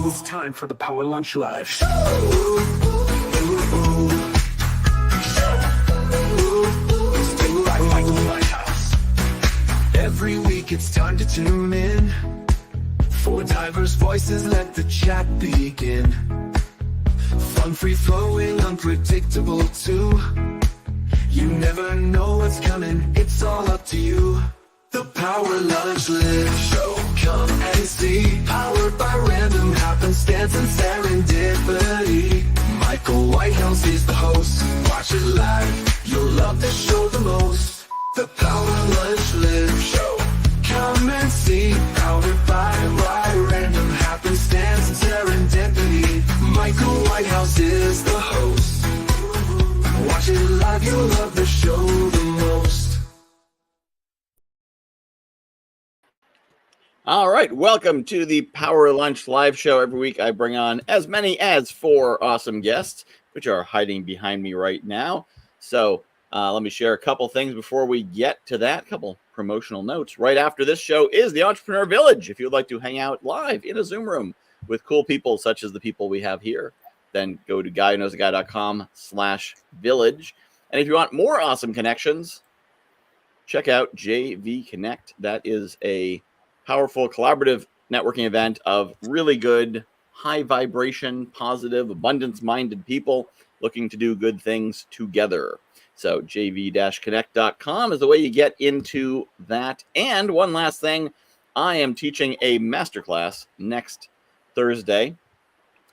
It's time for the Power Lunch Live Show. Every week it's time to tune in. For diverse voices, let the chat begin. Fun, free-flowing, unpredictable too. You never know what's coming, it's all up to you. The Power Lunch Live Show, come and see. Powered by random happenstance and serendipity. Michael Whitehouse is the host. Watch it live, you'll love the show the most. The Power Lunch Live Show, come and see. Powered by random happenstance and serendipity. Michael Whitehouse is the host. Watch it live, you'll love the show the most. All right, welcome to the Power Lunch Live Show. Every week I bring on as many as 4 awesome guests, which are hiding behind me right now. So let me share a couple things before we get to that. Couple promotional notes. Right after this show is the Entrepreneur Village. If you'd like to hang out live in a Zoom room with cool people such as the people we have here, then go to guywhoknowsaguy.com/village. And if you want more awesome connections, check out JV Connect. That is a powerful collaborative networking event of really good, high vibration, positive, abundance-minded people looking to do good things together. So jv-connect.com is the way you get into that. And one last thing, I am teaching a masterclass next Thursday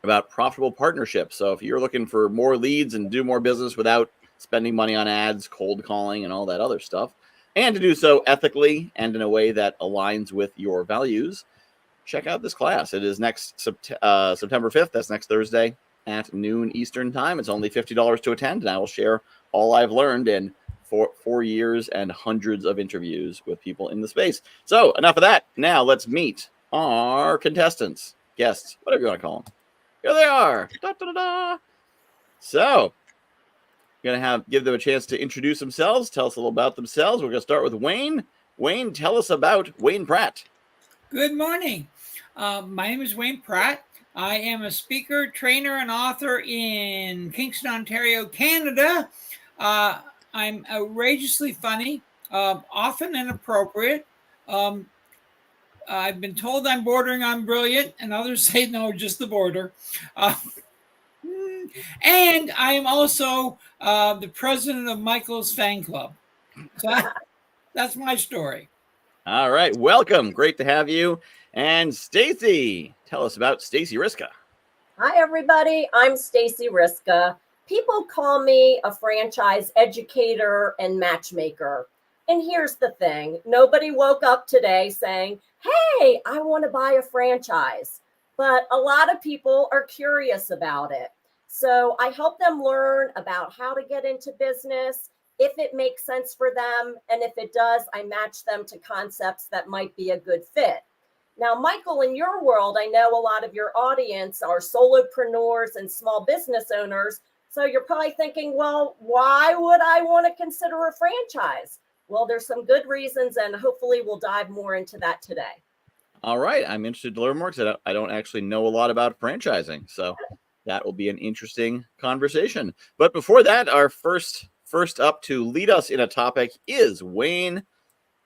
about profitable partnerships. So if you're looking for more leads and do more business without spending money on ads, cold calling, and all that other stuff, and to do so ethically and in a way that aligns with your values, check out this class. It is next September 5th. That's next Thursday at noon Eastern time. It's only $50 to attend, and I will share all I've learned in 4 years and hundreds of interviews with people in the space. So enough of that. Now let's meet our contestants, guests, whatever you want to call them. Here they are. Da, da, da, da. So going to give them a chance to introduce themselves, tell us a little about themselves. We're going to start with Wayne. Wayne, tell us about Wayne Pratt. Good morning. My name is Wayne Pratt. I am a speaker, trainer, and author in Kingston, Ontario, Canada. I'm outrageously funny, often inappropriate. I've been told I'm bordering on brilliant, and others say no, just the border. And I am also the president of Michael's fan club. So that's my story. All right. Welcome. Great to have you. And Stacey, tell us about Stacey Riska. Hi, everybody. I'm Stacey Riska. People call me a franchise educator and matchmaker. And here's the thing. Nobody woke up today saying, hey, I want to buy a franchise. But a lot of people are curious about it. So I help them learn about how to get into business, if it makes sense for them. And if it does, I match them to concepts that might be a good fit. Now, Michael, in your world, I know a lot of your audience are solopreneurs and small business owners. So you're probably thinking, well, why would I want to consider a franchise? Well, there's some good reasons, and hopefully we'll dive more into that today. All right. I'm interested to learn more because I don't actually know a lot about franchising. So that will be an interesting conversation. But before that, our first up to lead us in a topic is Wayne.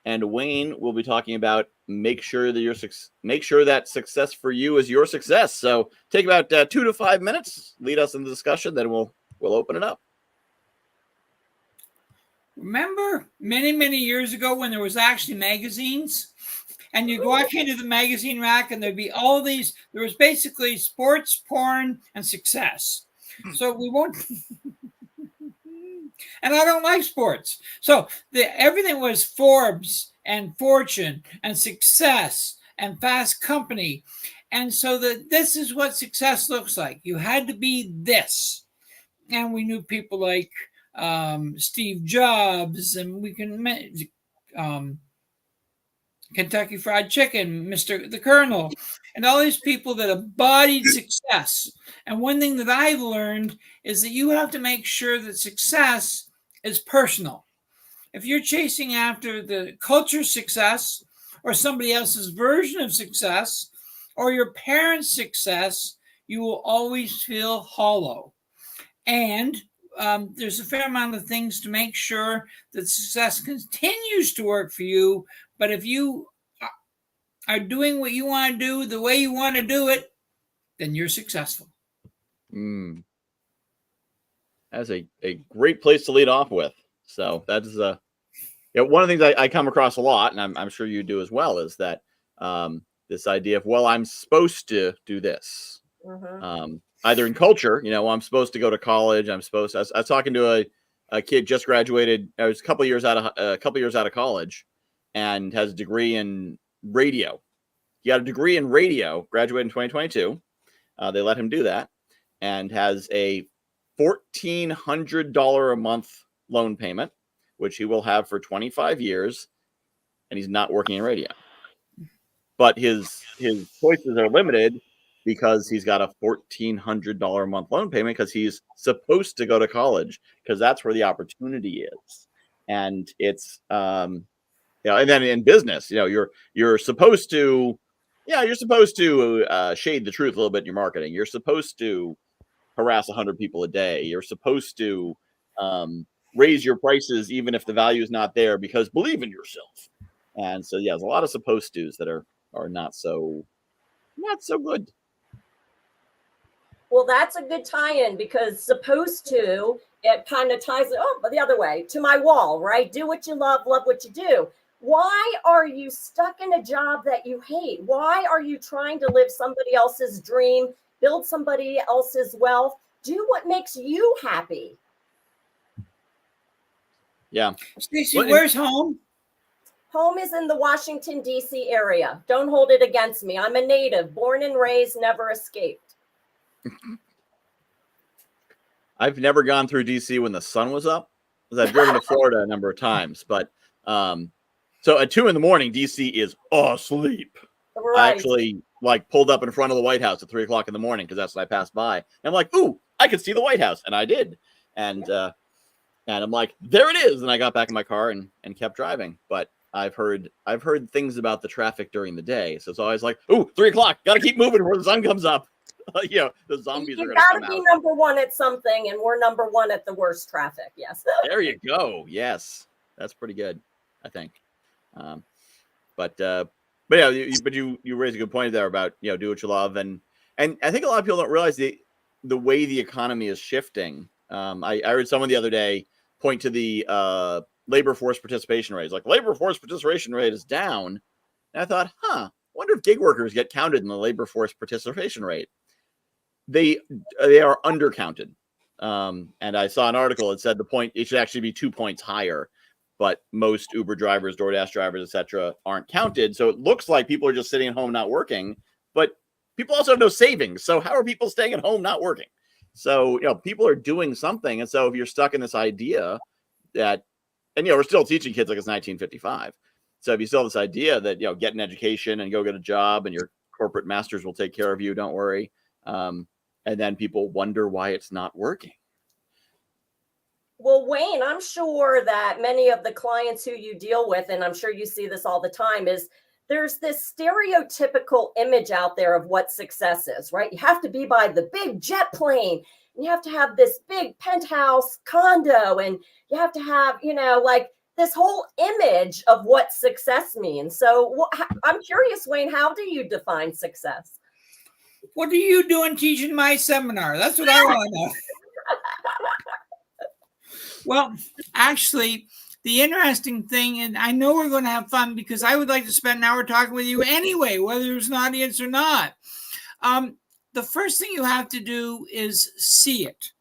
And Wayne will be talking about make sure that success for you is your success. So take about 2 to 5 minutes, lead us in the discussion, then we'll open it up. Remember many, many years ago when there was actually magazines? And you'd walk into the magazine rack and there'd be all these, there was basically sports, porn, and success. So we won't, and I don't like sports. So everything was Forbes and Fortune and Success and Fast Company. And so this is what success looks like. You had to be this. And we knew people like Steve Jobs, and we can Kentucky Fried Chicken, the Colonel, and all these people that embodied success. And one thing that I've learned is that you have to make sure that success is personal. If you're chasing after the culture's success or somebody else's version of success, or your parents' success, you will always feel hollow. And there's a fair amount of things to make sure that success continues to work for you. But if you are doing what you want to do the way you want to do it, then you're successful. That's a great place to lead off with. So that is one of the things I come across a lot, and I'm sure you do as well, is that this idea of, well, I'm supposed to do this. Either in culture, I'm supposed to go to college. I was talking to a kid just graduated. I was a couple years out of college, and has a degree in radio. He got a degree in radio, graduated in 2022. They let him do that, and has a $1,400 a month loan payment, which he will have for 25 years, and he's not working in radio. But his choices are limited because he's got a $1,400 a month loan payment because he's supposed to go to college because that's where the opportunity is. And it's and then in business, you're supposed to shade the truth a little bit in your marketing. You're supposed to harass 100 people a day. You're supposed to raise your prices even if the value is not there, because believe in yourself. And so there's a lot of supposed tos that are not so good. Well, that's a good tie-in, because supposed to, it kind of ties it the other way to my wall, right? Do what you love what you do. Why are you stuck in a job that you hate? Why are you trying to live somebody else's dream, build somebody else's wealth? Do what makes you happy. Yeah. Stacey, where's home? Home is in the Washington, D.C. area. Don't hold it against me. I'm a native, born and raised, never escaped. I've never gone through DC when the sun was up, because I've driven to Florida a number of times. But so at 2 a.m, DC is asleep. Right. I actually pulled up in front of the White House at 3 o'clock in the morning because that's when I passed by. And I'm like, ooh, I could see the White House, and I did. And I'm like, there it is. And I got back in my car and kept driving. But I've heard things about the traffic during the day, so it's always like, ooh, 3 o'clock, got to keep moving before the sun comes up. The zombies are going to come out. You got to be number one at something, and we're number one at the worst traffic. Yes. There you go. Yes, that's pretty good, I think. But you raise a good point there about do what you love, and I think a lot of people don't realize the way the economy is shifting. I heard someone the other day point to the labor force participation rate. It's like, labor force participation rate is down, and I thought, wonder if gig workers get counted in the labor force participation rate. They are undercounted. And I saw an article that said it should actually be 2 points higher, but most Uber drivers, DoorDash drivers, etc., aren't counted. So it looks like people are just sitting at home not working, but people also have no savings. So how are people staying at home not working? So people are doing something. And so if you're stuck in this idea that, and we're still teaching kids like it's 1955. So if you still have this idea that get an education and go get a job and your corporate masters will take care of you, don't worry. And then people wonder why it's not working. Well, Wayne, I'm sure that many of the clients who you deal with, and I'm sure you see this all the time, is there's this stereotypical image out there of what success is, right? You have to be by the big jet plane, and you have to have this big penthouse condo, and you have to have, this whole image of what success means. So I'm curious, Wayne, how do you define success? What are you doing teaching my seminar? That's what I want to know. Well, actually, the interesting thing, and I know we're going to have fun because I would like to spend an hour talking with you anyway, whether there's an audience or not. The first thing you have to do is see it.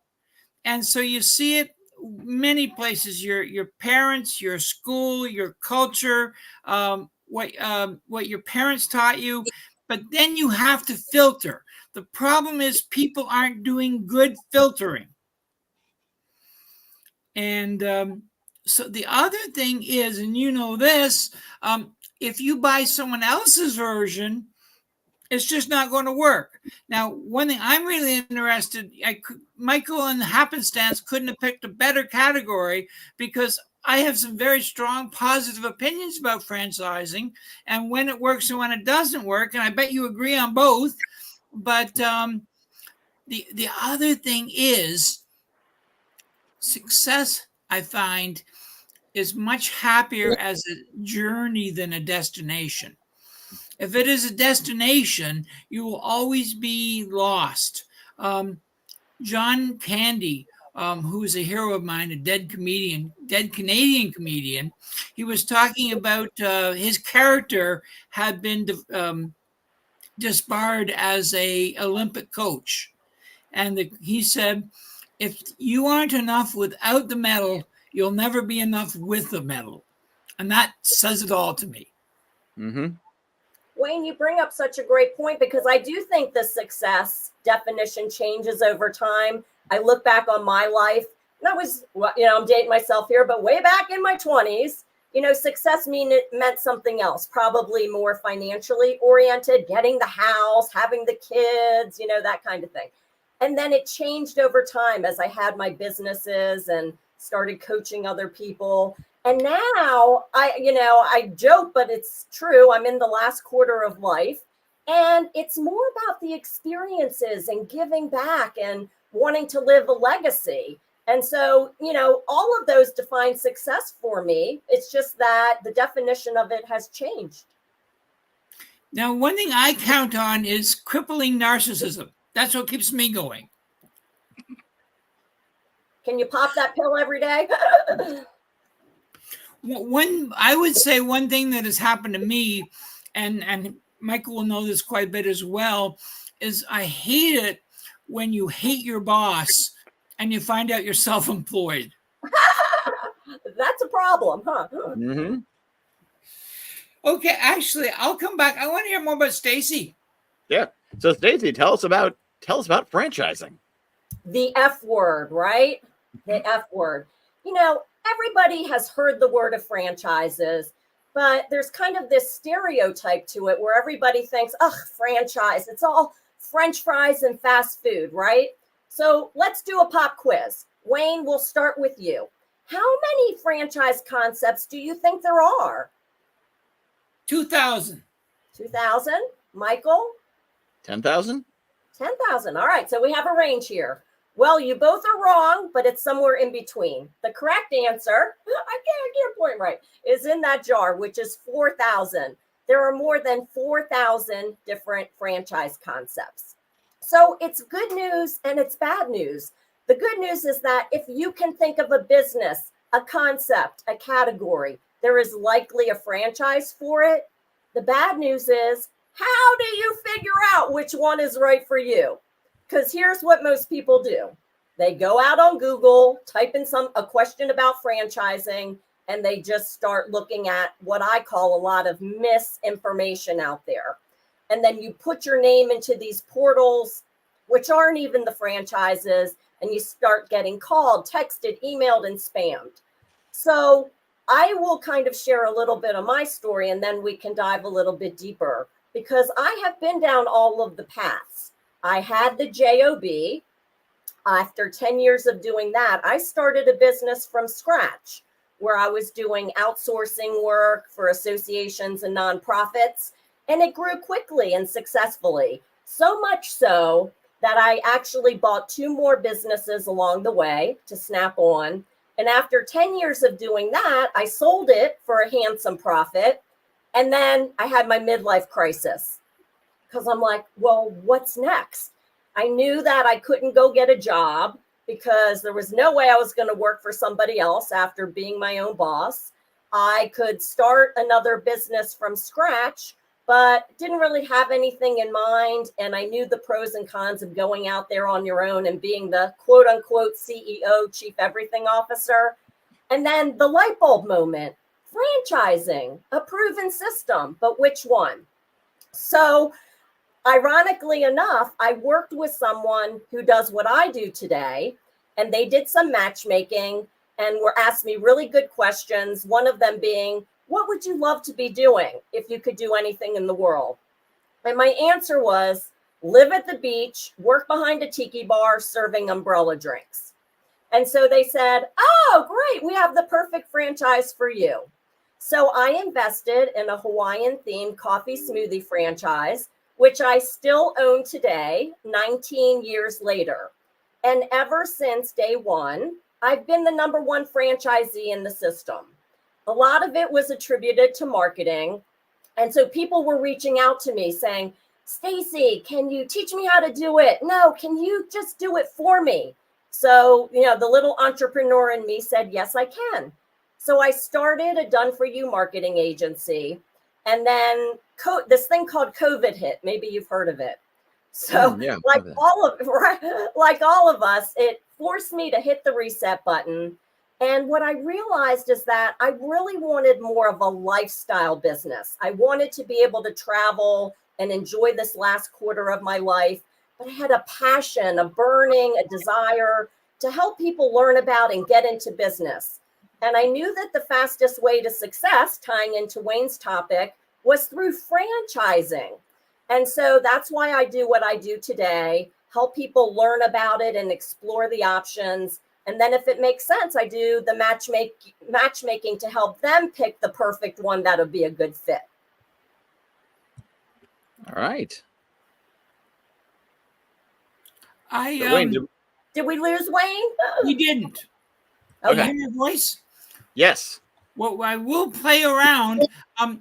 And so you see it many places, your parents, your school, your culture, what your parents taught you. But then you have to filter. The problem is people aren't doing good filtering. And so the other thing is, and this, if you buy someone else's version, it's just not going to work. Now, one thing I'm really interested, Michael and Happenstance couldn't have picked a better category, because I have some very strong positive opinions about franchising and when it works and when it doesn't work. And I bet you agree on both. But the other thing is success, I find, is much happier as a journey than a destination. If it is a destination, you will always be lost. John Candy, who is a hero of mine, a dead Canadian comedian, he was talking about his character had been disbarred as a Olympic coach. And he said, if you aren't enough without the medal, you'll never be enough with the medal. And that says it all to me. Mm-hmm. Wayne, you bring up such a great point because I do think the success definition changes over time. I look back on my life, and I was, I'm dating myself here, but way back in my 20s, success meant something else, probably more financially oriented, getting the house, having the kids, that kind of thing. And then it changed over time as I had my businesses and started coaching other people. And now I joke, but it's true. I'm in the last quarter of life, and it's more about the experiences and giving back and wanting to live a legacy. And so, all of those define success for me. It's just that the definition of it has changed. Now, one thing I count on is crippling narcissism. That's what keeps me going. Can you pop that pill every day? I would say one thing that has happened to me, and Michael will know this quite a bit as well, is I hate it when you hate your boss and you find out you're self-employed. That's a problem, huh? Mm-hmm. Okay, actually, I'll come back. I want to hear more about Stacey. Yeah. So Stacey, tell us about franchising. The F word, right? The F word. Everybody has heard the word of franchises, but there's kind of this stereotype to it where everybody thinks, franchise, it's all French fries and fast food, right? So let's do a pop quiz. Wayne, we'll start with you. How many franchise concepts do you think there are? 2,000. 2,000? Michael? 10,000? 10,000. All right. So we have a range here. Well, you both are wrong, but it's somewhere in between. The correct answer, I can't point right, is in that jar, which is 4,000. There are more than 4,000 different franchise concepts. So it's good news and it's bad news. The good news is that if you can think of a business, a concept, a category, there is likely a franchise for it. The bad news is, how do you figure out which one is right for you? Because here's what most people do. They go out on Google, type in a question about franchising, and they just start looking at what I call a lot of misinformation out there. And then you put your name into these portals, which aren't even the franchises, and you start getting called, texted, emailed, and spammed. So I will kind of share a little bit of my story, and then we can dive a little bit deeper, because I have been down all of the paths. I had the JOB. After 10 years of doing that, I started a business from scratch where I was doing outsourcing work for associations and nonprofits, and it grew quickly and successfully. So much so that I actually bought 2 more businesses along the way to snap on. And after 10 years of doing that, I sold it for a handsome profit. And then I had my midlife crisis because I'm like, well, what's next? I knew that I couldn't go get a job because there was no way I was going to work for somebody else after being my own boss. I could start another business from scratch, but didn't really have anything in mind. And I knew the pros and cons of going out there on your own and being the quote unquote CEO, chief everything officer. And then the light bulb moment, franchising, a proven system, but which one? So ironically enough, I worked with someone who does what I do today, and they did some matchmaking and were asked me really good questions. One of them being, what would you love to be doing if you could do anything in the world? And my answer was, live at the beach, work behind a tiki bar, serving umbrella drinks. And so they said, oh, great, we have the perfect franchise for you. So I invested in a Hawaiian themed coffee smoothie franchise, which I still own today, 19 years later. And ever since day one, I've been the #1 franchisee in the system. A lot of it was attributed to marketing. And so people were reaching out to me saying, Stacey, can you teach me how to do it? No, can you just do it for me? So, the little entrepreneur in me said, yes, I can. So I started a done-for-you marketing agency. And then this thing called COVID hit. Maybe you've heard of it. So Yeah, like all of us, it forced me to hit the reset button. And what I realized is that I really wanted more of a lifestyle business. I wanted to be able to travel and enjoy this last quarter of my life. But I had a passion, a burning, a desire to help people learn about and get into business. And I knew that the fastest way to success, tying into Wayne's topic, was through franchising. And so that's why I do what I do today, help people learn about it and explore the options. And then if it makes sense, I do the matchmaking to help them pick the perfect one that'll be a good fit. All right. Wayne, did we lose Wayne? We didn't. Okay. You hear your voice? Yes. Well, I will play around.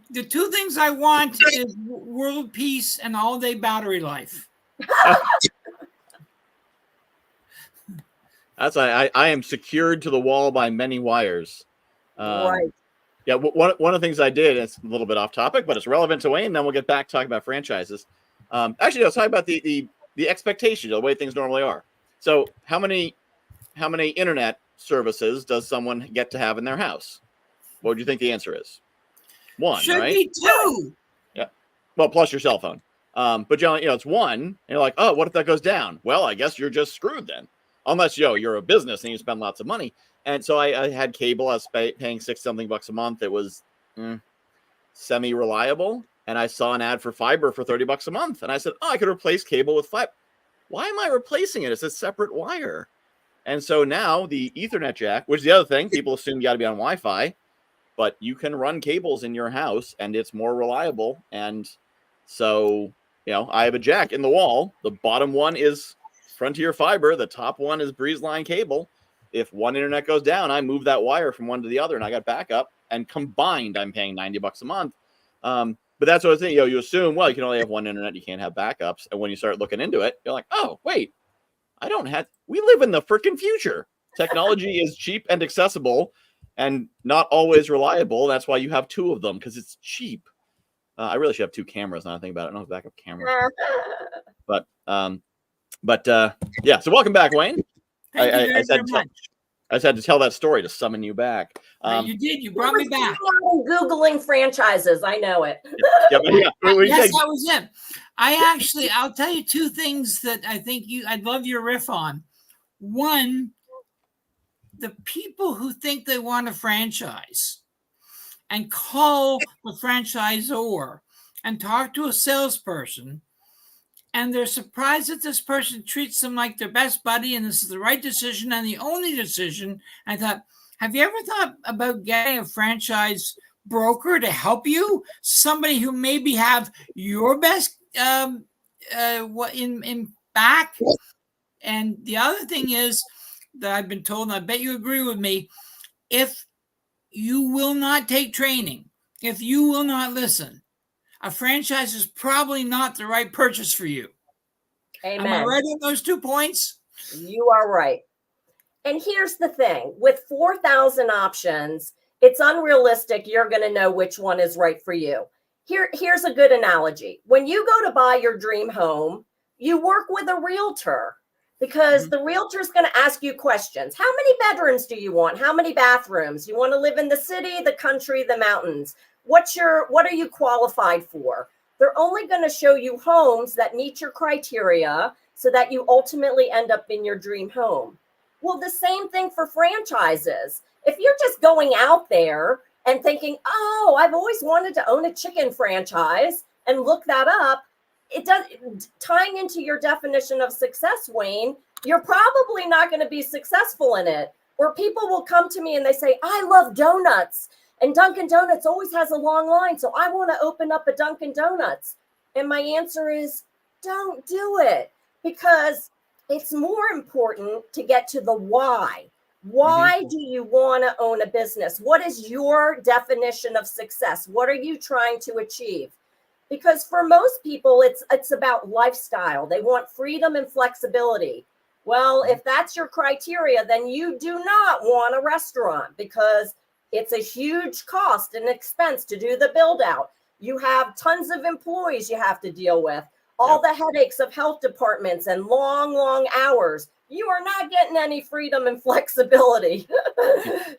The two things I want is world peace and all-day battery life. That's I am secured to the wall by many wires. Right. Yeah, one of the things I did, it's a little bit off topic, but it's relevant to Wayne. Then we'll get back to talking about franchises. Actually, let's talk about the expectation, the way things normally are. So, how many internet services does someone get to have in their house? What would you think the answer is? One, Should right? be two. Yeah. Well, plus your cell phone. But it's one. And you're like, oh, what if that goes down? Well, I guess you're just screwed then. Unless you're a business and you spend lots of money. And so I had cable. I was paying $6-something a month. It was semi-reliable. And I saw an ad for fiber for $30 a month. And I said, oh, I could replace cable with fiber. Why am I replacing it? It's a separate wire. And so now the Ethernet jack, which is the other thing, people assume you got to be on Wi-Fi, but you can run cables in your house and it's more reliable. And so, I have a jack in the wall. The bottom one is Frontier fiber. The top one is BreezeLine cable. If one internet goes down, I move that wire from one to the other and I got backup. And combined, I'm paying $90 a month. But that's what I was thinking. You assume, well, you can only have one internet. You can't have backups. And when you start looking into it, you're like, oh, wait, we live in the freaking future. Technology is cheap and accessible and not always reliable. That's why you have two of them, because it's cheap. I really should have two cameras now I think about it. I don't have backup camera. But yeah. So welcome back, Wayne. I just had to tell that story to summon you back. You did. You brought me back. Googling franchises. I know it. Yes, that was it. I'll tell you two things that I think I'd love your riff on. One, the people who think they want a franchise and call the franchisor and talk to a salesperson, and they're surprised that this person treats them like their best buddy and this is the right decision and the only decision. I thought, have you ever thought about getting a franchise broker to help you? Somebody who maybe have your best in back. And the other thing is that I've been told, and I bet you agree with me, if you will not take training, if you will not listen, a franchise is probably not the right purchase for you. Amen. Am I right on those 2 points? You are right. And here's the thing, with 4,000 options, it's unrealistic you're going to know which one is right for you. Here's a good analogy. When you go to buy your dream home, you work with a realtor because the realtor is going to ask you questions. How many bedrooms do you want? How many bathrooms? You want to live in the city, the country, the mountains? What are you qualified for? They're only going to show you homes that meet your criteria so that you ultimately end up in your dream home. Well, the same thing for franchises. If you're just going out there and thinking, oh, I've always wanted to own a chicken franchise and look that up, it does, tying into your definition of success, Wayne, you're probably not going to be successful in it. Or people will come to me and they say, I love donuts, and Dunkin' Donuts always has a long line, so I want to open up a Dunkin' Donuts. And my answer is, don't do it, because it's more important to get to the why. Why do you want to own a business? What is your definition of success? What are you trying to achieve? Because for most people, it's about lifestyle. They want freedom and flexibility. Well, if that's your criteria, then you do not want a restaurant, because it's a huge cost and expense to do the build out. You have tons of employees you have to deal with, all the headaches of health departments and long hours. You are not getting any freedom and flexibility.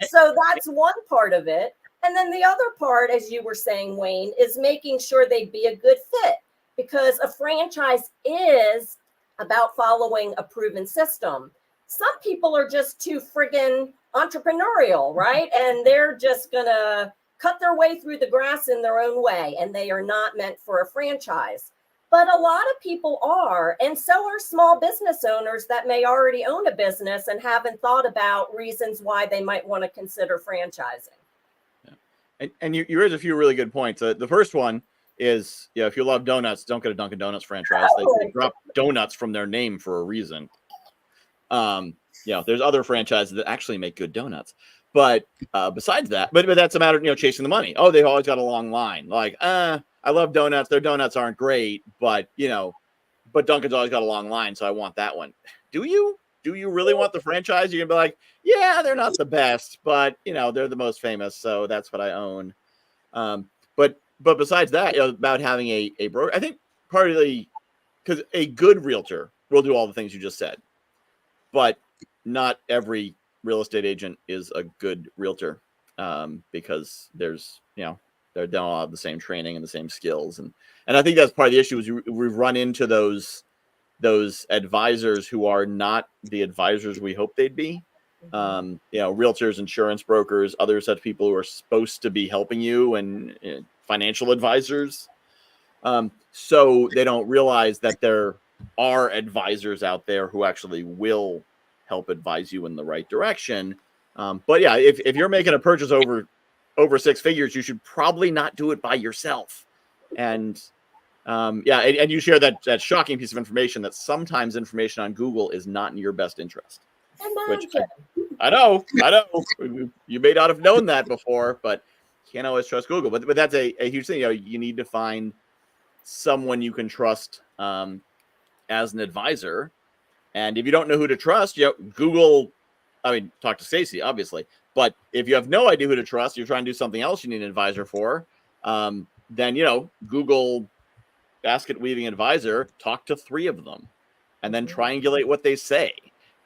So that's one part of it. And then the other part, as you were saying, Wayne, is making sure they'd be a good fit, because a franchise is about following a proven system. Some people are just too friggin' entrepreneurial, right? And they're just gonna cut their way through the grass in their own way, and they are not meant for a franchise. But a lot of people are, and so are small business owners that may already own a business and haven't thought about reasons why they might want to consider franchising. And you raised a few really good points. The first one is, if you love donuts, don't get a Dunkin' Donuts franchise. They drop donuts from their name for a reason. There's other franchises that actually make good donuts. But besides that, but that's a matter of, chasing the money. Oh, they've always got a long line. Like, I love donuts. Their donuts aren't great, but Dunkin's always got a long line, so I want that one. Do you really want the franchise? You're gonna be like, yeah, they're not the best, but they're the most famous, so that's what I own. But besides that, about having a broker, I think partly because a good realtor will do all the things you just said, but not every real estate agent is a good realtor, because there's they don't all have the same training and the same skills, and I think that's part of the issue is we run into those advisors who are not the advisors we hope they'd be. Realtors, insurance brokers, other such people who are supposed to be helping you, and financial advisors. So they don't realize that there are advisors out there who actually will help advise you in the right direction. But yeah, if you're making a purchase over six figures, you should probably not do it by yourself. And and you share that shocking piece of information that sometimes information on Google is not in your best interest. Which I know. You may not have known that before, but can't always trust Google. But that's a huge thing. You need to find someone you can trust as an advisor. And if you don't know who to trust, Google. I mean, talk to Stacey, obviously. But if you have no idea who to trust, you're trying to do something else you need an advisor for, then Google basket weaving advisor, talk to 3 of them, and then triangulate what they say.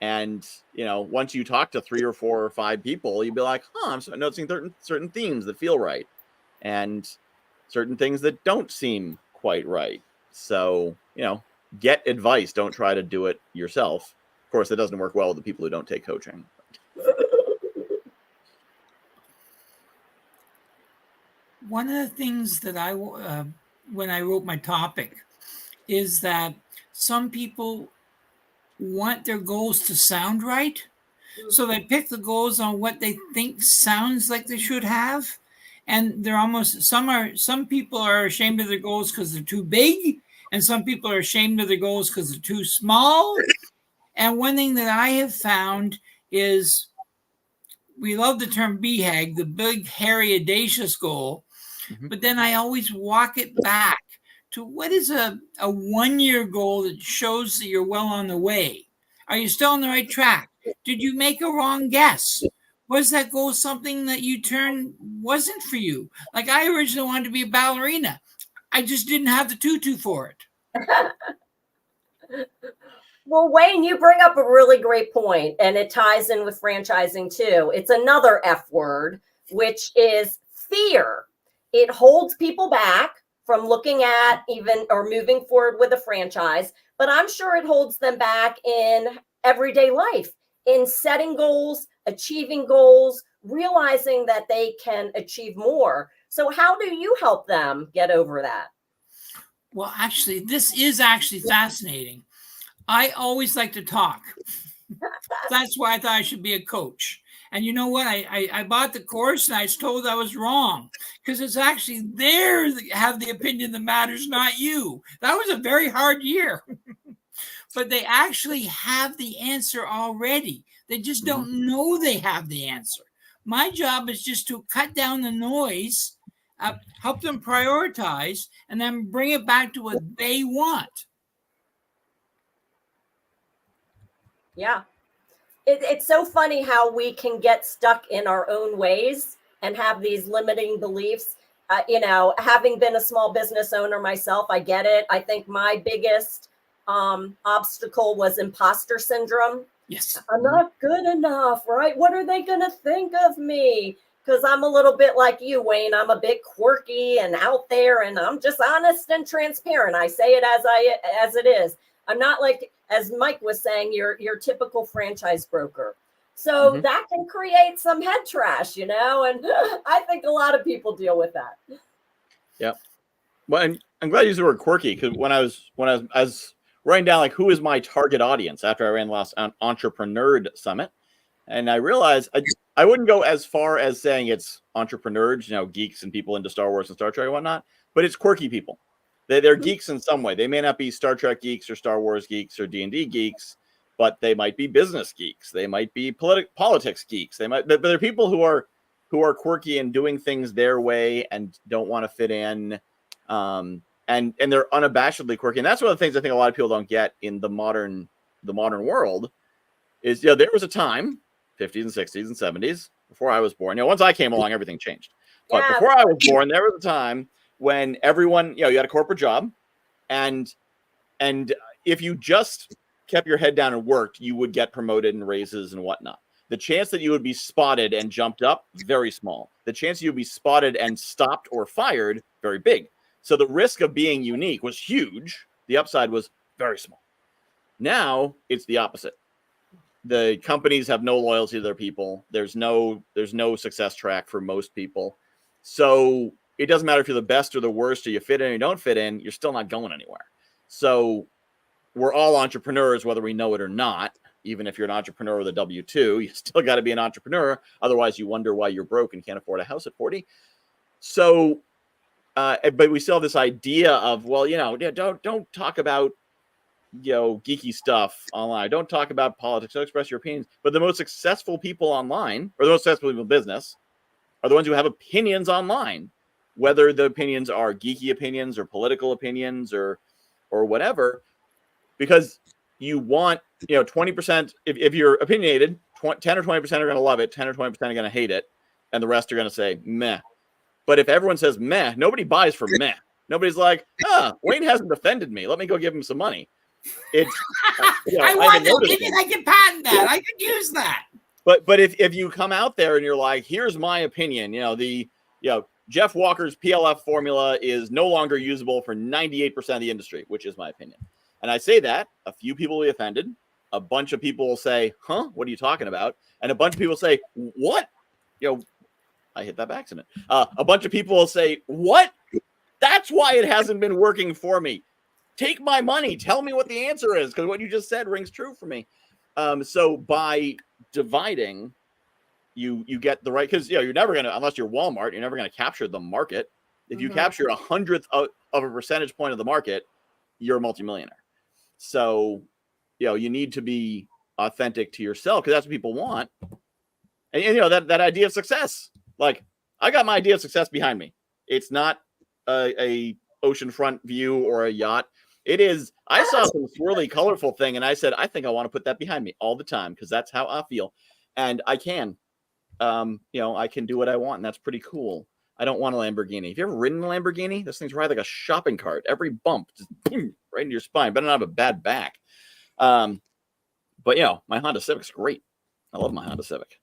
And once you talk to 3 or 4 or 5 people, you'd be like, I'm noticing certain themes that feel right, and certain things that don't seem quite right. So get advice. Don't try to do it yourself. Of course, it doesn't work well with the people who don't take coaching. One of the things that when I wrote my topic, is that some people want their goals to sound right. So they pick the goals on what they think sounds like they should have. And they're some people are ashamed of their goals because they're too big. And some people are ashamed of their goals because they're too small. And one thing that I have found is, we love the term BHAG, the big, hairy, audacious goal. But then I always walk it back to what is a 1-year goal that shows that you're well on the way. Are you still on the right track? Did you make a wrong guess? Was that goal something that you turned wasn't for you? Like, I originally wanted to be a ballerina. I just didn't have the tutu for it. Well, Wayne, you bring up a really great point, and it ties in with franchising too. It's another F word, which is fear. It holds people back from looking at even or moving forward with a franchise, but I'm sure it holds them back in everyday life, in setting goals, achieving goals, realizing that they can achieve more. So how do you help them get over that? Well, actually, this is actually fascinating. I always like to talk. That's why I thought I should be a coach. And you know what? I bought the course and I was told I was wrong because it's actually they have the opinion that matters, not you. That was a very hard year. But they actually have the answer already. They just don't know they have the answer. My job is just to cut down the noise, help them prioritize, and then bring it back to what they want. Yeah. It's so funny how we can get stuck in our own ways and have these limiting beliefs. Having been a small business owner myself, I get it. I think my biggest obstacle was imposter syndrome. Yes. I'm not good enough, right? What are they going to think of me? Because I'm a little bit like you, Wayne. I'm a bit quirky and out there, and I'm just honest and transparent. I say it as it is. I'm not like, as Mike was saying, your typical franchise broker. So that can create some head trash, and I think a lot of people deal with that. Yeah. Well, and I'm glad you used the word quirky, because when I was writing down like who is my target audience after I ran the last Entrepreneur Summit, and I realized I wouldn't go as far as saying it's entrepreneurs, geeks and people into Star Wars and Star Trek and whatnot, but it's quirky people. They're geeks in some way. They may not be Star Trek geeks or Star Wars geeks or D&D geeks, but they might be business geeks. They might be politics geeks. But they're people who are quirky and doing things their way and don't want to fit in. And they're unabashedly quirky. And that's one of the things I think a lot of people don't get in the modern world is, there was a time, 50s and 60s and 70s, before I was born. Once I came along, everything changed. But before I was born, there was a time when everyone, you had a corporate job, and if you just kept your head down and worked, you would get promoted and raises and whatnot. The chance that you would be spotted and jumped up, very small. The chance you'd be spotted and stopped or fired, very big. So the risk of being unique was huge. The upside was very small. Now it's the opposite. The companies have no loyalty to their people. There's no success track for most people. So it doesn't matter if you're the best or the worst, or you fit in or you don't fit in, you're still not going anywhere. So we're all entrepreneurs, whether we know it or not. Even if you're an entrepreneur with a W-2, you still got to be an entrepreneur. Otherwise, you wonder why you're broke and can't afford a house at 40. So, but we still have this idea of, well, don't talk about, geeky stuff online. Don't talk about politics. Don't express your opinions. But the most successful people online, or the most successful people in business, are the ones who have opinions online. Whether the opinions are geeky opinions or political opinions or whatever, because you want, 20%, if you're opinionated, 10 or 20% are going to love it, 10 or 20% are going to hate it, and the rest are going to say meh. But if everyone says meh, nobody buys for meh. Nobody's like, Wayne hasn't offended me. Let me go give him some money. It's I want to. Maybe I can patent that. I could use that. But if you come out there and you're like, here's my opinion, Jeff Walker's PLF formula is no longer usable for 98% of the industry, which is my opinion. And I say that, a few people will be offended. A bunch of people will say, huh, what are you talking about? And a bunch of people say, what? I hit that by accident. A bunch of people will say, what? That's why it hasn't been working for me. Take my money. Tell me what the answer is, because what you just said rings true for me. So by dividing, you get the right, because you're never going to, unless you're Walmart, you're never going to capture the market. If you capture 100th of a percentage point of the market, you're a multimillionaire. So, you need to be authentic to yourself, because that's what people want. And that idea of success, like, I got my idea of success behind me. It's not a oceanfront view or a yacht. It is, I saw some swirly, colorful thing, and I said, I think I want to put that behind me all the time, because that's how I feel. And I can. I can do what I want, and that's pretty cool. I don't want a Lamborghini. Have you ever ridden a Lamborghini? This thing's right like a shopping cart. Every bump, just boom, right into your spine. Better not have a bad back. But my Honda Civic's great. I love my Honda Civic.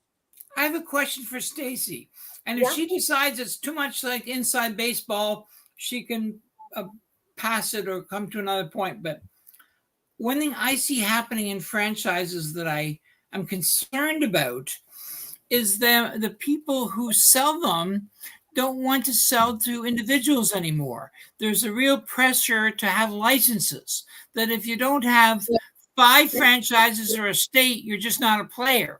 I have a question for Stacey. And if she decides it's too much like inside baseball, she can pass it or come to another point. But one thing I see happening in franchises that I am concerned about is the people who sell them don't want to sell to individuals anymore. There's a real pressure to have licenses, that if you don't have 5 franchises or a state, you're just not a player.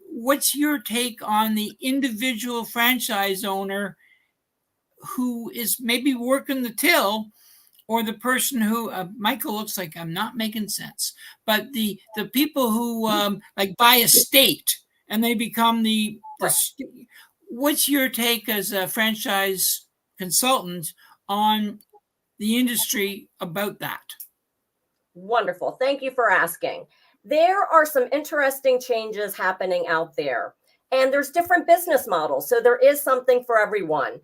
What's your take on the individual franchise owner who is maybe working the till, or the person who Michael looks like I'm not making sense, but the people who like buy a state and they become the what's your take as a franchise consultant on the industry about that? Wonderful. Thank you for asking. There are some interesting changes happening out there, and there's different business models. So there is something for everyone.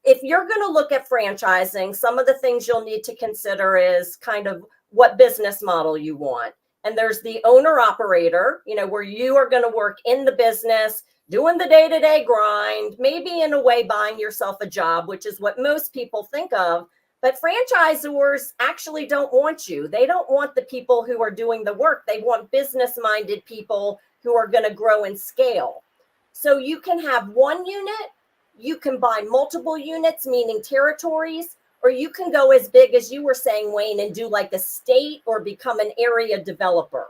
If you're going to look at franchising, some of the things you'll need to consider is kind of what business model you want. And there's the owner operator, where you are going to work in the business, doing the day-to-day grind, maybe in a way buying yourself a job, which is what most people think of. But franchisors actually don't want you. They don't want the people who are doing the work. They want business-minded people who are going to grow and scale. So you can have one unit, you can buy multiple units, meaning territories, or you can go as big as you were saying, Wayne, and do like a state or become an area developer.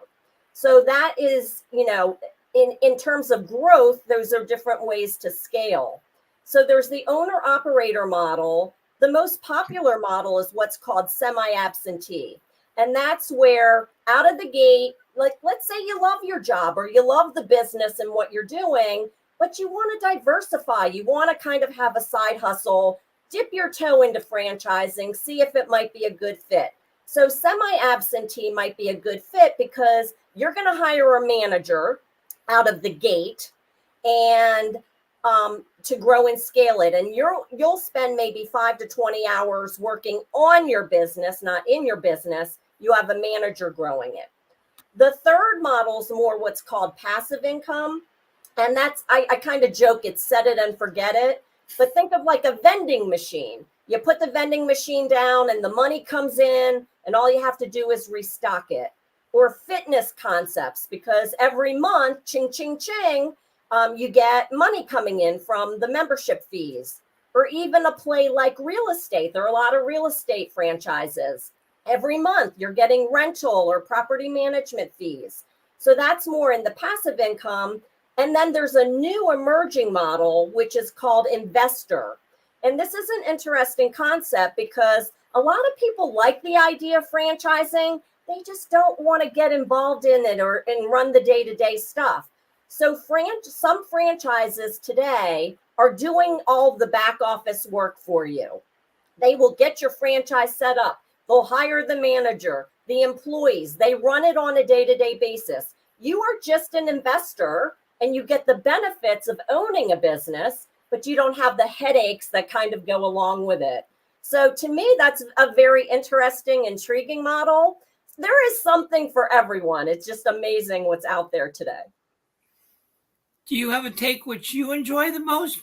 So that is, in terms of growth, those are different ways to scale. So there's the owner operator model. The most popular model is what's called semi-absentee. And that's where out of the gate, like let's say you love your job or you love the business and what you're doing, but you want to diversify. You want to kind of have a side hustle, dip your toe into franchising, see if it might be a good fit. So semi-absentee might be a good fit because you're going to hire a manager out of the gate and to grow and scale it. And you'll spend maybe 5 to 20 hours working on your business, not in your business. You have a manager growing it. The third model is more what's called passive income. And that's, I kind of joke, it's set it and forget it. But think of like a vending machine. You put the vending machine down and the money comes in and all you have to do is restock it. Or fitness concepts, because every month, ching, ching, ching, you get money coming in from the membership fees. Or even a play like real estate. There are a lot of real estate franchises. Every month you're getting rental or property management fees. So that's more in the passive income. And then there's a new emerging model, which is called investor. And this is an interesting concept because a lot of people like the idea of franchising. They just don't want to get involved in it and run the day-to-day stuff. So some franchises today are doing all the back office work for you. They will get your franchise set up. They'll hire the manager, the employees. They run it on a day-to-day basis. You are just an investor and you get the benefits of owning a business, but you don't have the headaches that kind of go along with it. So to me, that's a very interesting, intriguing model. There is something for everyone. It's just amazing what's out there today. Do you have a take which you enjoy the most?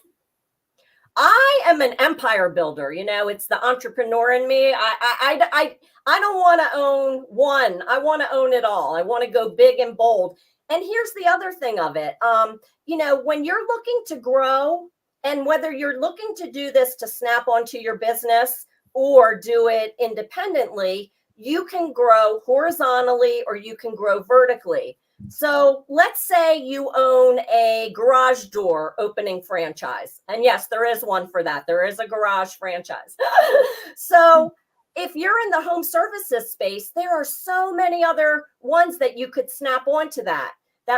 I am an empire builder. It's the entrepreneur in me. I don't want to own one. I want to own it all. I want to go big and bold. And here's the other thing of it. When you're looking to grow, and whether you're looking to do this to snap onto your business or do it independently, you can grow horizontally or you can grow vertically. So let's say you own a garage door opening franchise. And yes, there is one for that. There is a garage franchise. So if you're in the home services space, there are so many other ones that you could snap onto that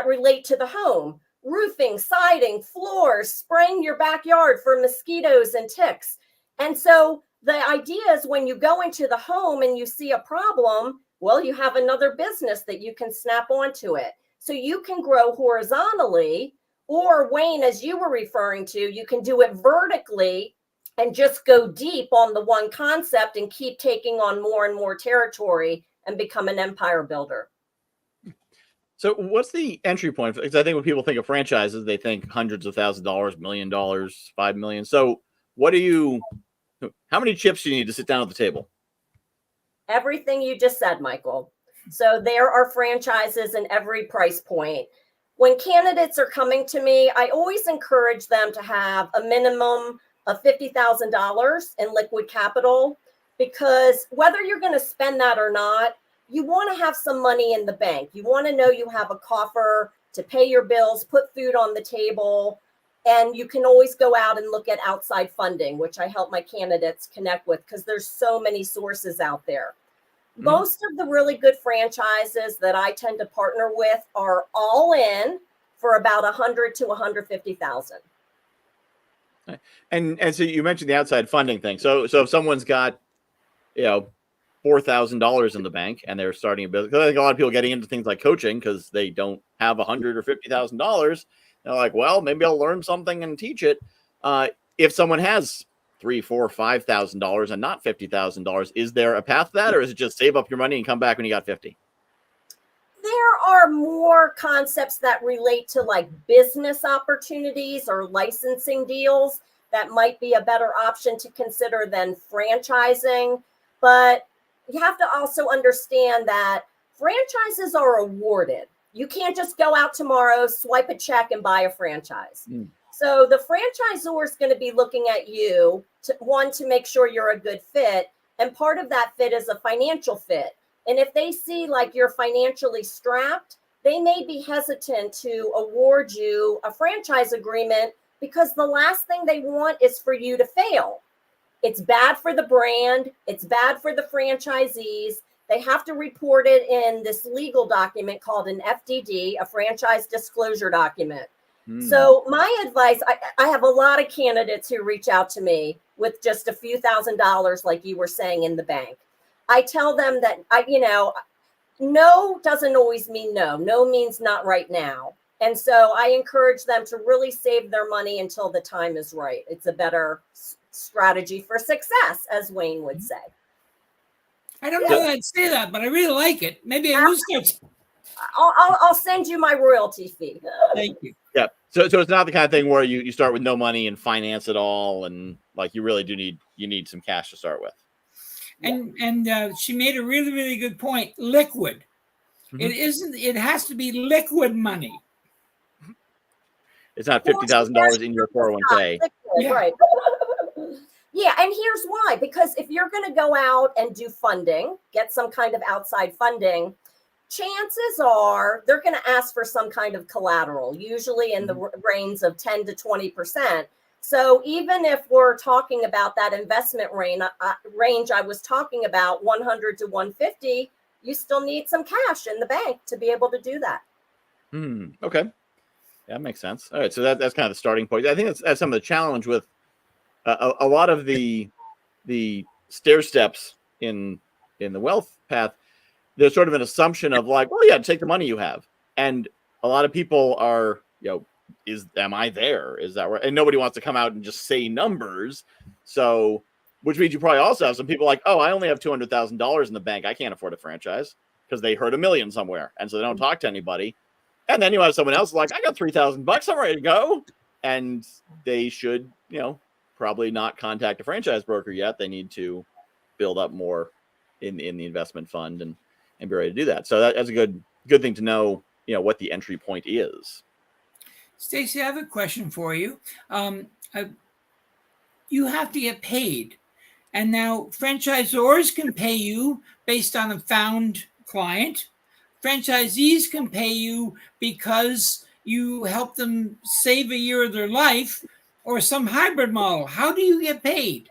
relate to the home. Roofing, siding, floors, spraying your backyard for mosquitoes and ticks. And so the idea is when you go into the home and you see a problem, well, you have another business that you can snap onto it. So you can grow horizontally, or Wayne, as you were referring to, you can do it vertically and just go deep on the one concept and keep taking on more and more territory and become an empire builder. So what's the entry point? Because I think when people think of franchises, they think hundreds of thousands of dollars, $1 million, $5 million. So how many chips do you need to sit down at the table? Everything you just said, Michael. So there are franchises in every price point. when candidates are coming to me, I always encourage them to have a minimum of $50,000 in liquid capital, because whether you're going to spend that or not, you want to have some money in the bank. You want to know you have a coffer to pay your bills, put food on the table, and you can always go out and look at outside funding, which I help my candidates connect with because there's so many sources out there. Most of the really good franchises that I tend to partner with are all in for about 100 to 150,000. And so you mentioned the outside funding thing. So if someone's got, $4,000 in the bank and they're starting a business, because I think a lot of people getting into things like coaching because they don't have $100,000 or $50,000. They're like, well, maybe I'll learn something and teach it. If someone has $3,000, $4,000, $5,000 and not $50,000, is there a path to that, or is it just save up your money and come back when you got 50? There are more concepts that relate to like business opportunities or licensing deals that might be a better option to consider than franchising. But you have to also understand that franchises are awarded. You can't just go out tomorrow, swipe a check, and buy a franchise. So the franchisor is going to be looking at you to make sure you're a good fit. And part of that fit is a financial fit. And if they see like you're financially strapped, they may be hesitant to award you a franchise agreement because the last thing they want is for you to fail. It's bad for the brand. It's bad for the franchisees. They have to report it in this legal document called an FDD, a franchise disclosure document. So my advice, I have a lot of candidates who reach out to me with just a few $1,000s, like you were saying, in the bank. I tell them that, no doesn't always mean no. No means not right now. And so I encourage them to really save their money until the time is right. It's a better strategy for success, as Wayne would say. I don't know that I'd say that, but I really like it. Maybe I will start. I'll send you my royalty fee. Thank you. Yeah. So it's not the kind of thing where you start with no money and finance it all, and like you really do need some cash to start with. And she made a really, really good point. Liquid. It has to be liquid money. It's not $50,000 in your 401k. Yeah. Right. Yeah, and here's why. Because if you're going to go out and do funding, get some kind of outside funding, chances are they're going to ask for some kind of collateral, usually in the range of 10 to 20%. So even if we're talking about that investment range I was talking about, 100 to 150, you still need some cash in the bank to be able to do that. Okay. Yeah, that makes sense. All right. So that's kind of the starting point. I think that's some of the challenge with a lot of the stair steps in the wealth path. There's sort of an assumption of like, well, yeah, take the money you have. And a lot of people are, am I there? Is that right? And nobody wants to come out and just say numbers. So, which means you probably also have some people like, oh, I only have $200,000 in the bank. I can't afford a franchise because they heard $1 million somewhere. And so they don't talk to anybody. And then you have someone else like, I got $3,000. I'm ready to go. And they should, probably not contact a franchise broker yet. They need to build up more in the investment fund and be ready to do that. So that's a good thing to know, what the entry point is. Stacey, I have a question for you. You have to get paid. And now franchisors can pay you based on a found client. Franchisees can pay you because you help them save a year of their life, or some hybrid model. How do you get paid?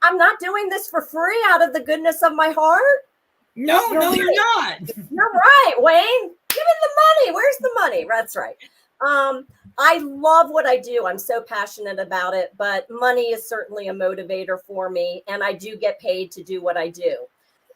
I'm not doing this for free out of the goodness of my heart. No, you're not. You're right, Wayne. Give me the money. Where's the money? That's right. I love what I do. I'm so passionate about it, but money is certainly a motivator for me, and I do get paid to do what I do.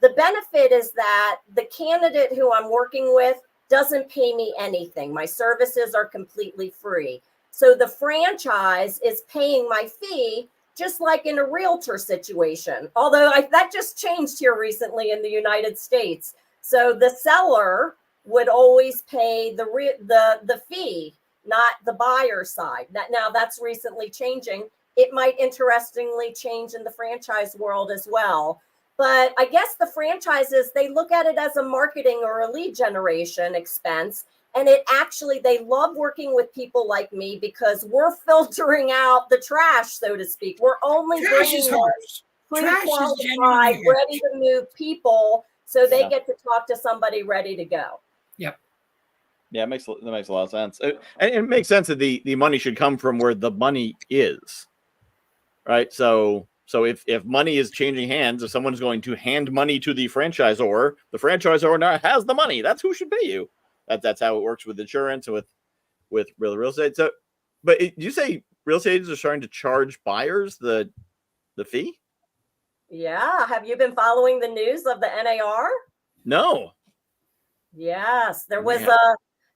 The benefit is that the candidate who I'm working with doesn't pay me anything. My services are completely free. So the franchise is paying my fee, just like in a realtor situation. Although that just changed here recently in the United States. So the seller would always pay the fee, not the buyer side. Now that's recently changing. It might interestingly change in the franchise world as well. But I guess the franchises, they look at it as a marketing or a lead generation expense. And it actually, they love working with people like me because we're filtering out the trash, so to speak. We're only Trash bringing is in harsh. Trash is pre-qualified, genuinely ready to move people so they Yeah. get to talk to somebody ready to go. Yep. Yeah, that makes a lot of sense. And it makes sense that the money should come from where the money is, right? So if money is changing hands, if someone's going to hand money to the franchisor now has the money. That's who should pay you. That's how it works with insurance and with real estate. So, but you say real estate agents are starting to charge buyers the fee? Yeah. Have you been following the news of the NAR? No. Yes. There was Man.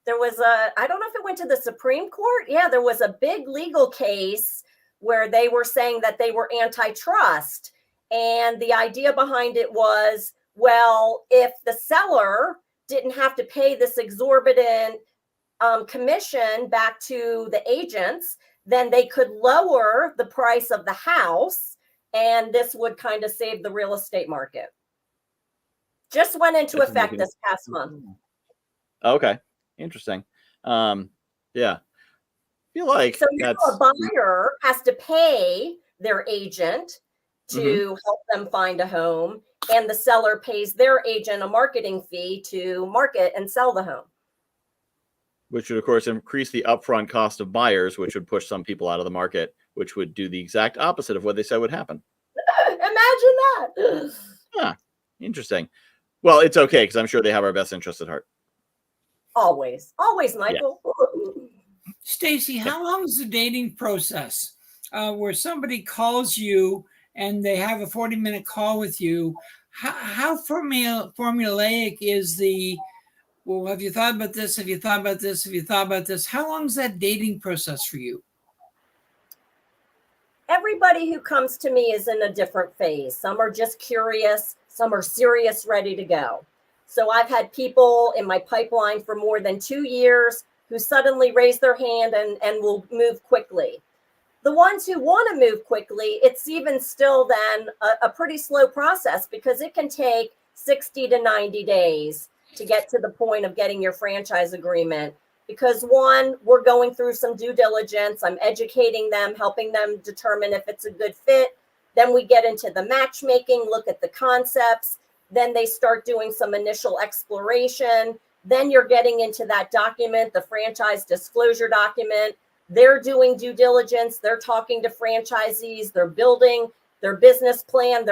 I don't know if it went to the Supreme Court. Yeah, there was a big legal case where they were saying that they were antitrust. And the idea behind it was, well, if the seller didn't have to pay this exorbitant commission back to the agents, then they could lower the price of the house. And this would kind of save the real estate market. Just went into effect this past month. Okay. Interesting. Yeah. I feel like so now a buyer has to pay their agent to help them find a home, and the seller pays their agent a marketing fee to market and sell the home. Which would, of course, increase the upfront cost of buyers, which would push some people out of the market, which would do the exact opposite of what they said would happen. Imagine that. Yeah. Interesting. Well, it's okay because I'm sure they have our best interest at heart. Always, Michael. Yeah. Stacey, how long is the dating process where somebody calls you and they have a 40-minute call with you? How formulaic is the, well, have you thought about this? Have you thought about this? Have you thought about this? How long is that dating process for you? Everybody who comes to me is in a different phase. Some are just curious. Some are serious, ready to go. So I've had people in my pipeline for more than 2 years who suddenly raise their hand and will move quickly. The ones who want to move quickly, it's even still then a pretty slow process because it can take 60 to 90 days to get to the point of getting your franchise agreement. Because one, we're going through some due diligence. I'm educating them, helping them determine if it's a good fit. Then we get into the matchmaking, look at the concepts. Then they start doing some initial exploration. Then you're getting into that document, the franchise disclosure document. They're doing due diligence. They're talking to franchisees. They're building their business plan.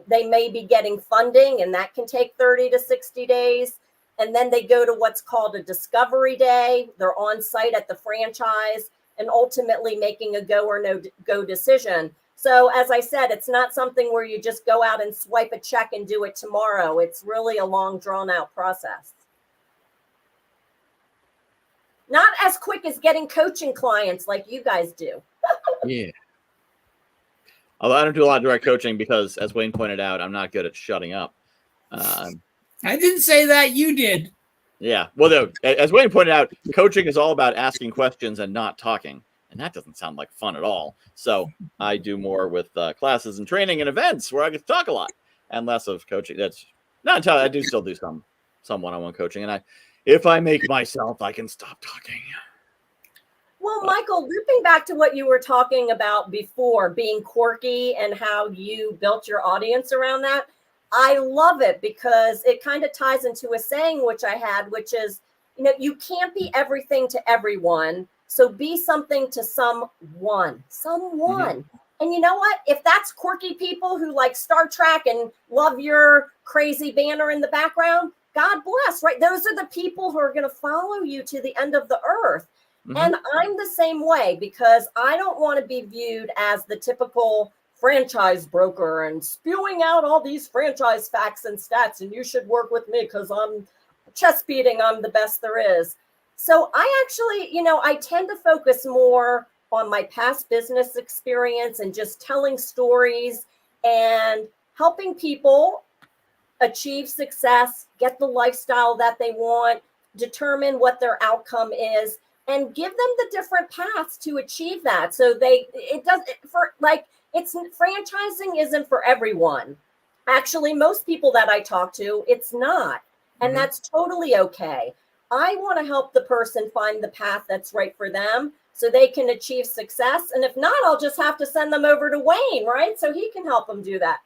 They may be getting funding, and that can take 30 to 60 days. And then they go to what's called a discovery day. They're on site at the franchise and ultimately making a go or no go decision. So as I said, it's not something where you just go out and swipe a check and do it tomorrow. It's really a long, drawn out process. Not as quick as getting coaching clients like you guys do. Yeah. Although I don't do a lot of direct coaching because, as Wayne pointed out, I'm not good at shutting up. I didn't say that. You did. Yeah. Well, though, as Wayne pointed out, coaching is all about asking questions and not talking. And that doesn't sound like fun at all. So I do more with classes and training and events where I get to talk a lot and less of coaching. That's not entirely. I do still do some one-on-one coaching. And if I make myself, I can stop talking. Well, Michael, looping back to what you were talking about before, being quirky and how you built your audience around that, I love it because it kind of ties into a saying which I had, which is, you can't be everything to everyone. So be something to someone. Mm-hmm. And you know what? If that's quirky people who like Star Trek and love your crazy banner in the background, God bless, right? Those are the people who are going to follow you to the end of the earth. Mm-hmm. And I'm the same way because I don't want to be viewed as the typical franchise broker and spewing out all these franchise facts and stats. And you should work with me because I'm chest beating. I'm the best there is. So I actually, I tend to focus more on my past business experience and just telling stories and helping people achieve success, get the lifestyle that they want, determine what their outcome is, and give them the different paths to achieve that. So franchising isn't for everyone. Actually, most people that I talk to, it's not. And that's totally okay. I want to help the person find the path that's right for them so they can achieve success. And if not, I'll just have to send them over to Wayne, right? So he can help them do that.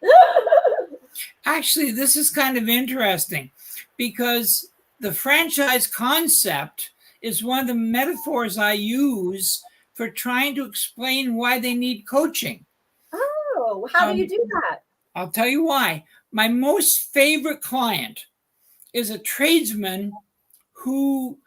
Actually, this is kind of interesting because the franchise concept is one of the metaphors I use for trying to explain why they need coaching. Oh, how do you do that? I'll tell you why. My most favorite client is a tradesman who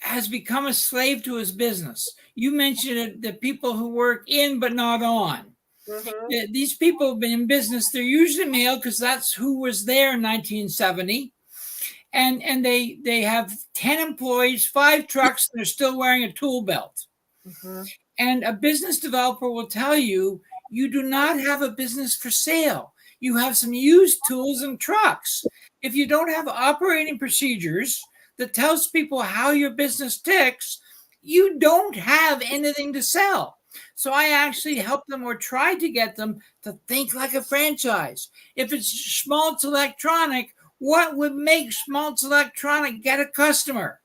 has become a slave to his business. You mentioned it, the people who work in but not on. Mm-hmm. These people have been in business. They're usually male because that's who was there in 1970. And they have 10 employees, 5 trucks, and they're still wearing a tool belt. Mm-hmm. And a business developer will tell you, you do not have a business for sale. You have some used tools and trucks. If you don't have operating procedures that tells people how your business ticks, you don't have anything to sell. So I actually help them or try to get them to think like a franchise. If it's Schmaltz Electronic, what would make Schmaltz Electronic get a customer?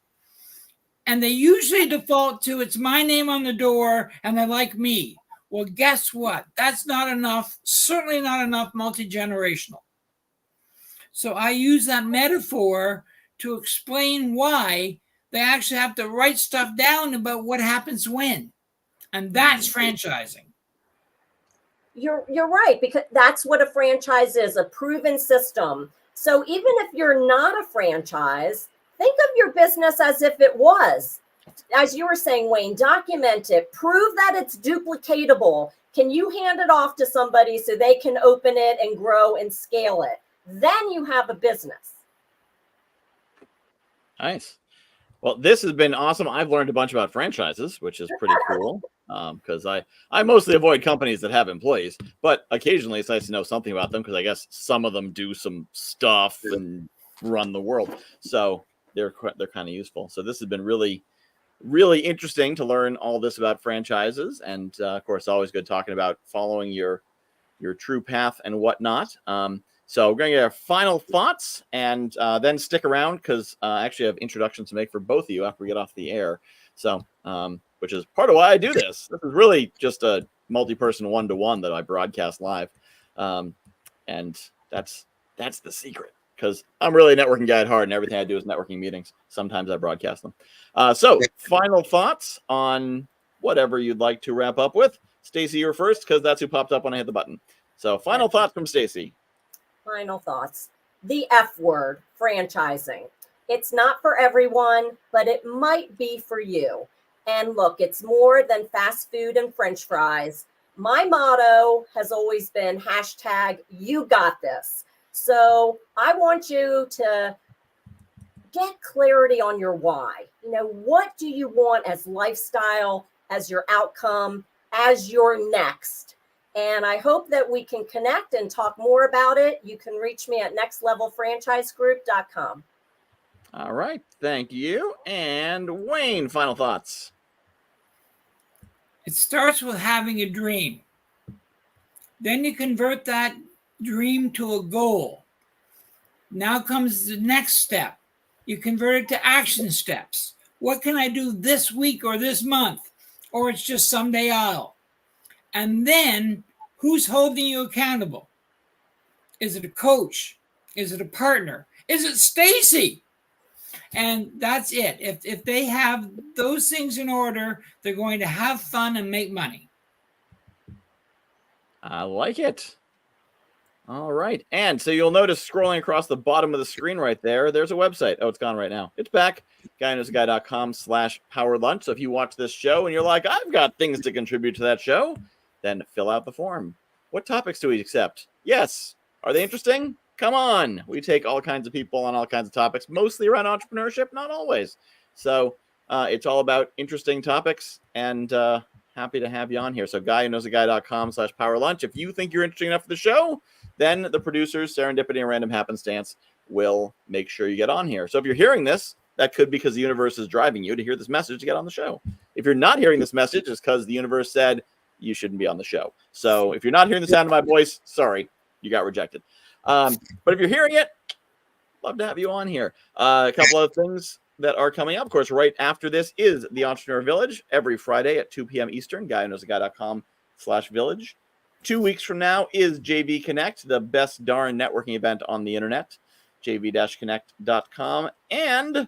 And they usually default to, it's my name on the door and they like me. Well, guess what? That's not enough, certainly not enough multi-generational. So I use that metaphor to explain why they actually have to write stuff down about what happens when. And that's franchising. You're right, because that's what a franchise is, a proven system. So even if you're not a franchise, think of your business as if it was. As you were saying, Wayne, document it, prove that it's duplicatable. Can you hand it off to somebody so they can open it and grow and scale it? Then you have a business. Nice. Well, this has been awesome. I've learned a bunch about franchises, which is pretty cool, because I mostly avoid companies that have employees, but occasionally it's nice to know something about them because I guess some of them do some stuff and run the world. So they're kind of useful. So this has been really, really interesting to learn all this about franchises. And of course, always good talking about following your true path and whatnot. So we're going to get our final thoughts and then stick around because I actually have introductions to make for both of you after we get off the air. So, which is part of why I do this. This is really just a multi-person one-to-one that I broadcast live. And that's the secret because I'm really a networking guy at heart and everything I do is networking meetings. Sometimes I broadcast them. So final thoughts on whatever you'd like to wrap up with. Stacey, you're first because that's who popped up when I hit the button. So final thoughts from Stacey. Final thoughts. The F word, franchising. It's not for everyone, but it might be for you. And look, it's more than fast food and French fries. My motto has always been #you got this. So I want you to get clarity on your why. You know, what do you want as lifestyle, as your outcome, as your next? And I hope that we can connect and talk more about it. You can reach me at nextlevelfranchisegroup.com. All right. Thank you. And Wayne, final thoughts. It starts with having a dream. Then you convert that dream to a goal. Now comes the next step. You convert it to action steps. What can I do this week or this month? Or it's just someday I'll. And then who's holding you accountable? Is it a coach? Is it a partner? Is it Stacey? And that's it. If they have those things in order, they're going to have fun and make money. I like it. All right. And so you'll notice scrolling across the bottom of the screen right there, there's a website. Oh, it's gone right now. It's back. guyknowsaguy.com/powerlunch. So if you watch this show and you're like, I've got things to contribute to that show, then fill out the form. What topics do we accept? Yes. Are they interesting? Come on. We take all kinds of people on all kinds of topics, mostly around entrepreneurship, not always. So it's all about interesting topics and happy to have you on here. So guyknowsaguy.com/powerlunch. If you think you're interesting enough for the show, then the producers, Serendipity and Random Happenstance, will make sure you get on here. So if you're hearing this, that could be because the universe is driving you to hear this message to get on the show. If you're not hearing this message, it's because the universe said you shouldn't be on the show. So if you're not hearing the sound of my voice, sorry, you got rejected. But if you're hearing it, love to have you on here. A couple of things that are coming up. Of course, right after this is the Entrepreneur Village every Friday at 2 p.m. Eastern, guywhoknowsaguy.com/village. 2 weeks from now is JV Connect, the best darn networking event on the internet, jv-connect.com. And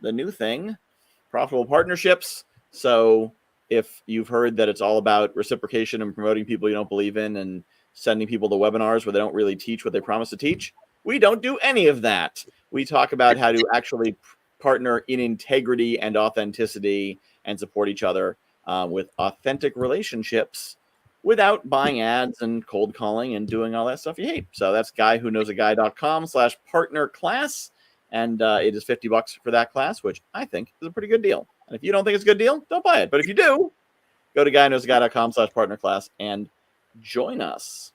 the new thing, profitable partnerships. So if you've heard that it's all about reciprocation and promoting people you don't believe in and sending people to webinars where they don't really teach what they promise to teach, we don't do any of that. We talk about how to actually partner in integrity and authenticity and support each other with authentic relationships without buying ads and cold calling and doing all that stuff you hate. So that's guywhoknowsaguy.com/partner class. And it is $50 for that class, which I think is a pretty good deal. And if you don't think it's a good deal, don't buy it. But if you do, go to guywhoknowsaguy.com/partner class and join us.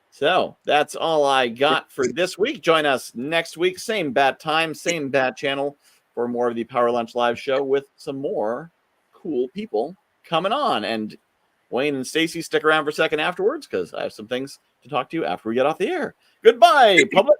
So that's all I got for this week. Join us next week, same bat time, same bat channel, for more of the Power Lunch Live show with some more cool people coming on. And Wayne and Stacey, stick around for a second afterwards because I have some things to talk to you after we get off the air. Goodbye, public.